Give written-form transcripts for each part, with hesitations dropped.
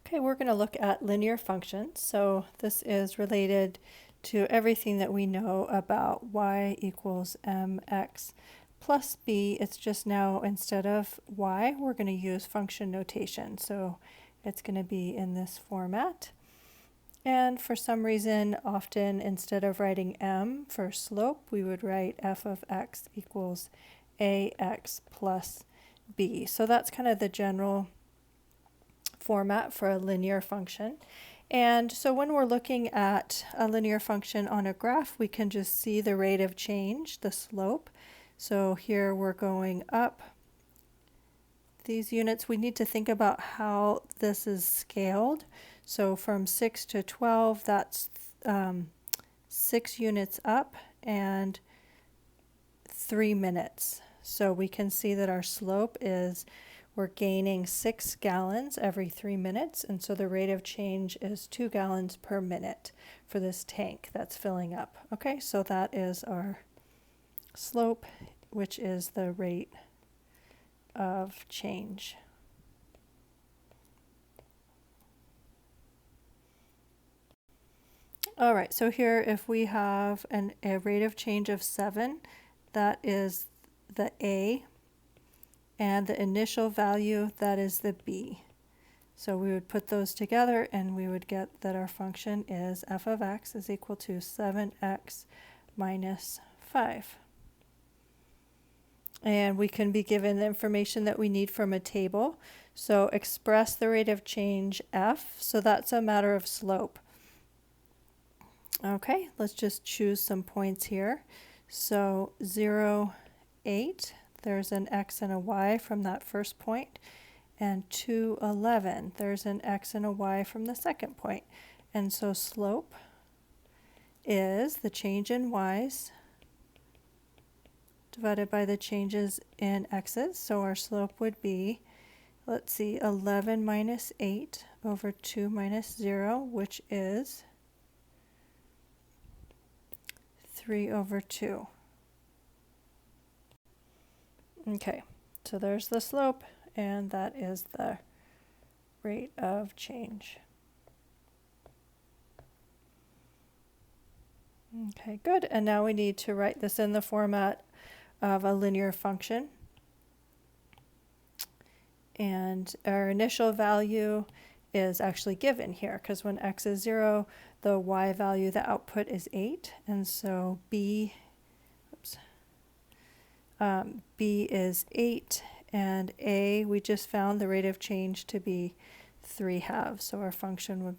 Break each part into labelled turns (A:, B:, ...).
A: Okay, we're going to look at linear functions. So this is related to everything that we know about y equals mx plus b. It's just now instead of y, we're going to use function notation. So it's going to be in this format. And for some reason, often instead of writing m for slope, we would write f of x equals ax plus b. So that's kind of the general format for a linear function. And so when we're looking at a linear function on a graph, we can just see the rate of change, the slope. So here we're going up these units. We need to think about how this is scaled. So from 6 to 12, that's 6 units up and 3 minutes. So we can see that our slope is we're gaining 6 gallons every 3 minutes, and so the rate of change is 2 gallons per minute for this tank that's filling up. Okay, so that is our slope, which is the rate of change. All right, so here if we have a rate of change of 7, that is the A, and the initial value, that is the b. So we would put those together and we would get that our function is f of x is equal to 7x minus 5. And we can be given the information that we need from a table. So express the rate of change f, so that's a matter of slope. Okay, let's just choose some points here. So 0, 8. There's an x and a y from that first point, and 2, 11. There's an x and a y from the second point. And so slope is the change in y's divided by the changes in x's. So our slope would be, let's see, 11 minus 8 over 2 minus 0, which is 3 over 2. Okay, so there's the slope, and that is the rate of change. Okay, good. And now we need to write this in the format of a linear function. And our initial value is actually given here, because when x is 0, the y value, the output is 8. And so b is 8, and a, we just found the rate of change to be 3/2. So our function would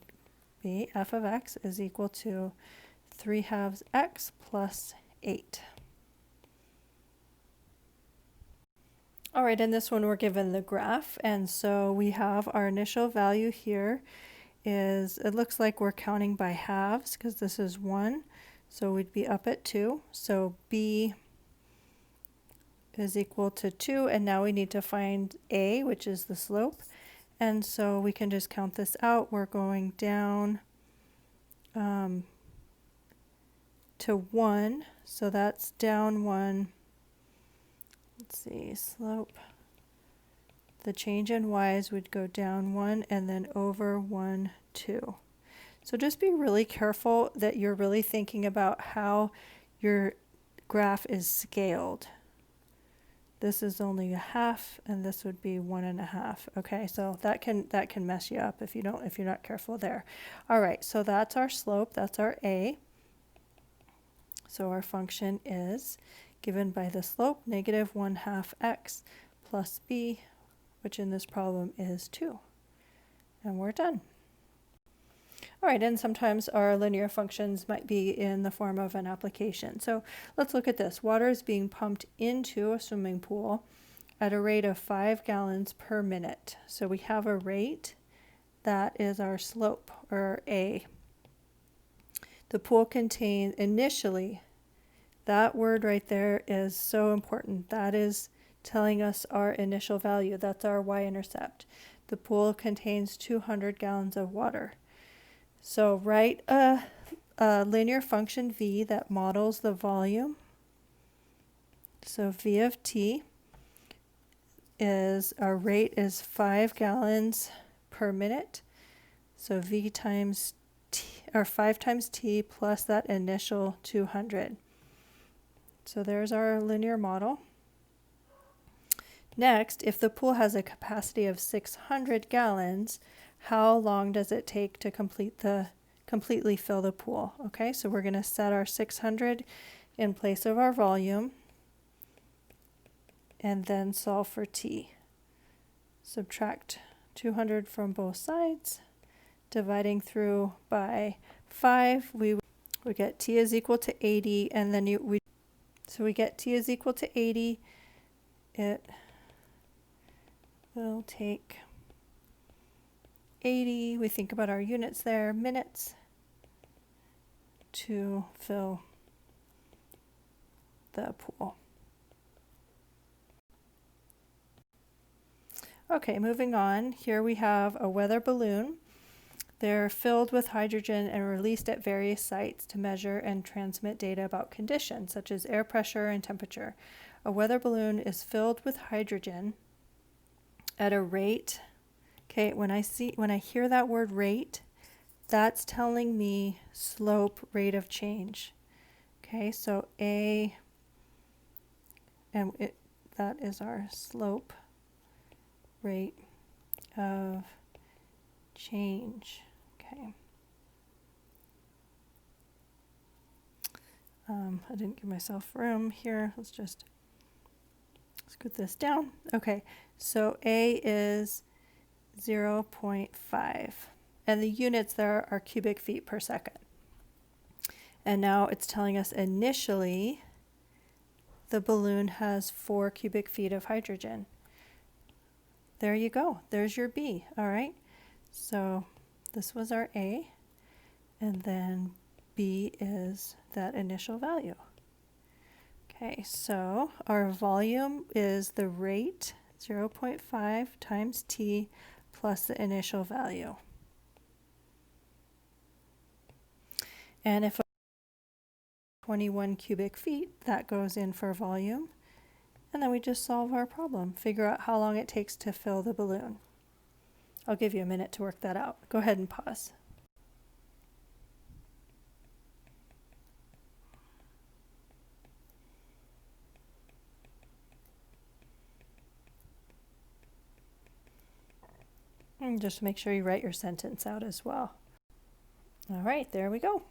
A: be f of x is equal to 3/2 x plus 8. All right, in this one we're given the graph, and so we have our initial value here is, it looks like we're counting by halves because this is 1, so we'd be up at 2. So b is equal to 2, and now we need to find a, which is the slope. And so we can just count this out. We're going down to 1, so that's down 1. Let's see, slope. The change in y's would go down 1 and then over 1, 2. So just be really careful that you're really thinking about how your graph is scaled. This is only a half, and this would be 1.5. Okay, so that can mess you up if you're not careful there. All right, so that's our slope. That's our a. So our function is given by the slope negative 1/2 x plus b, which in this problem is 2. And we're done. All right, and sometimes our linear functions might be in the form of an application. So let's look at this. Water is being pumped into a swimming pool at a rate of 5 gallons per minute. So we have a rate, that is our slope, or a. The pool contains, initially, that word right there is so important. That is telling us our initial value. That's our y-intercept. The pool contains 200 gallons of water. So write a linear function v that models the volume. So v of t is, our rate is 5 gallons per minute. So V times T, or 5 times T plus that initial 200. So there's our linear model. Next, if the pool has a capacity of 600 gallons, how long does it take to completely fill the pool? Okay, so we're going to set our 600 in place of our volume and then solve for T. Subtract 200 from both sides, dividing through by 5, we get T is equal to 80, and then so we get T is equal to 80. It will take 80, we think about our units there, minutes, to fill the pool. Okay, moving on. Here we have a weather balloon. They're filled with hydrogen and released at various sites to measure and transmit data about conditions, such as air pressure and temperature. A weather balloon is filled with hydrogen at a rate. Okay, when I hear that word rate, that's telling me slope, rate of change. Okay, so A, and that is our slope, rate of change. Okay. I didn't give myself room here. Let's just scoot this down. Okay, so A is 0.5. And the units there are cubic feet per second. And now it's telling us initially the balloon has 4 cubic feet of hydrogen. There you go. There's your B. All right. So this was our A. And then B is that initial value. Okay, so our volume is the rate, 0.5 times T plus the initial value. And if 21 cubic feet, that goes in for volume. And then we just solve our problem, figure out how long it takes to fill the balloon. I'll give you a minute to work that out. Go ahead and pause. And just make sure you write your sentence out as well. All right, there we go.